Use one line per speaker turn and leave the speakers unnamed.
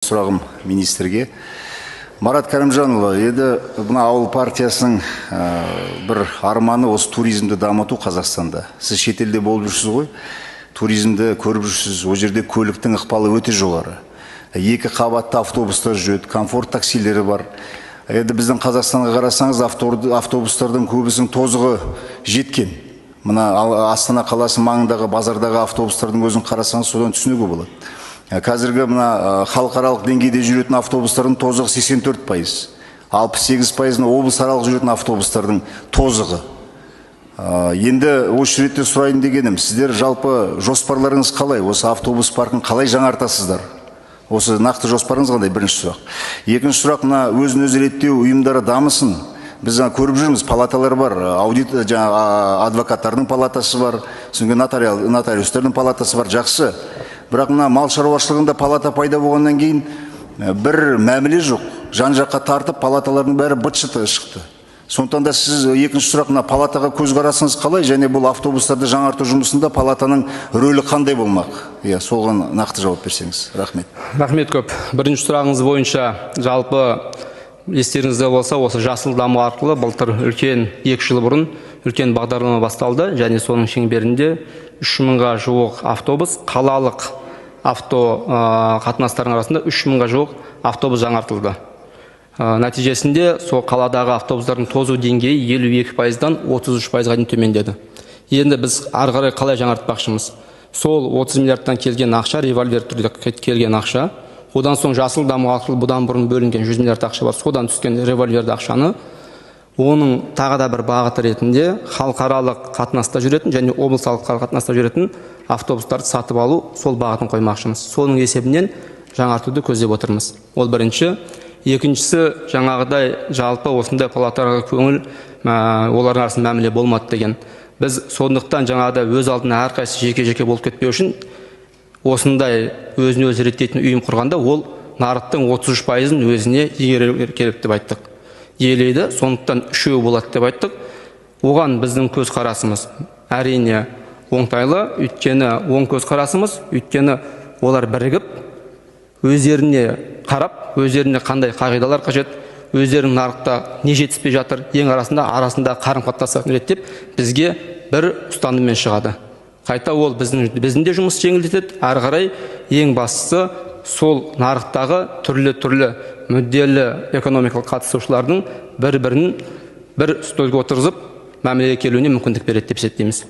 Сұрағым министрге. Марат Кәрімжанұлы, еді бұна ауыл партиясының бір арманы осы туризмді дамыту Қазақстанда. Сіз шетелде болып жүрсіз ғой, туризмді көріп жүрсіз, о жерде көліктің ықпалы өте жоғары. Екі қабатты автобустар жүреді, комфорт таксилері бар. Еді біздің Қазақстанға қарасаңыз, автобустардың көбісінің тозығы жеткен. Мына Астана қаласы маңындағы базардағы автобустардың өзін қарасаңыз, содан түсінуге болады. Қазіргі мына халықаралық деңгейде жүретін автобустардың тозығы 84%. 68% облысаралық жүретін автобустардың тозығы. Енді осы ретте сұрайын дегенім, сіздер жалпы жоспарларыңыз қалай? Осы автобус паркін қалай жаңартасыздар? Осы нақты жоспарыңыз қандай? Бірінші сұрақ. Екінші сұрақ, мына өзін-өзі реттеу ұйымдары дамысын. Біз көріп жүрміз, палаталар бар, аудит адвокаттардың палатасы бар, нотариустардың палатасы бар, жақсы. Бірақ мына мал шаруашылығында палата пайда болғаннан кейін бір мәміле жоқ. Жан жаққа тартып, палаталардың бәрі быт-шыты шықты. Сондықтан да сіз екінші сұрақ, мына палатаға көзқарасыңыз қалай, және бұл автобустарды жаңарту жұмысында палатаның рөлі қандай болмақ? Соған нақты жауап берсеңіз. Рахмет.
Рахмет көп. Бірінші сұрағыңыз бойынша, жалпы естеріңізде болса, осы жасыл даму арқылы былтыр үлкен 2 жыл бұрын үлкен бағдарлама басталды, және соның шеңберінде 3000-ға жуық автобус, қалалық авто қатынастардың арасында 3000-ға жуық автобус жаңартылды. Нәтижесінде сол қаладағы автобустардың тозу деңгейі 52%-дан 33%-ға дейін төмендеді. Енді біз ары қарай қалай жаңартпақшымыз? Сол 30 миллиардтан келген ақша, револьвер түрде келген ақша, одан соң жасыл даму арқылы бұдан бұрын бөлінген 100 миллиард ақша бар, содан түскен револьверді ақшаны, оның тағы да бір бағыты ретінде халықаралық қатынаста жүретін және облыстық қатынаста жүретін автобустарды сатып алу, сол бағытын қоймақшымыз. Соның есебінен жаңартуды көздеп отырмыз. Ол бірінші. Екіншісі, жаңағыдай жалпы осындай палаталарға көңіл, олардың арасында мәміле болмады деген. Біз сондықтан жаңағыда өз алдына әрқайсысы жеке-жеке болып кетпеу үшін осындай өзін-өзі реттейтін ұйым құрғанда, ол нарықтың 33%-ын өзіне игеру керек деп айттық. Елейді, сондықтан 3-еу болады деп айттық. Оған біздің көзқарасымыз әрине оңтайлы, өйткені оң көзқарасымыз, өйткені олар бірігіп, өздеріне қарап, өздеріне қандай қағидалар қажет, өздерінің нарықта не жетіспей жатыр, ең арасында қарым-қатынас реттеп, бізге бір ұстаныммен шығады. Қайта ол біздің де жұмыс жеңілдетеді, әрі қарай ең бастысы сол нарықтағы түрлі мүдделі экономикалық қатысушылардың бір-бірін бір үстелге отырғызып мәмілеге келуіне мүмкіндік береді деп есептейміз.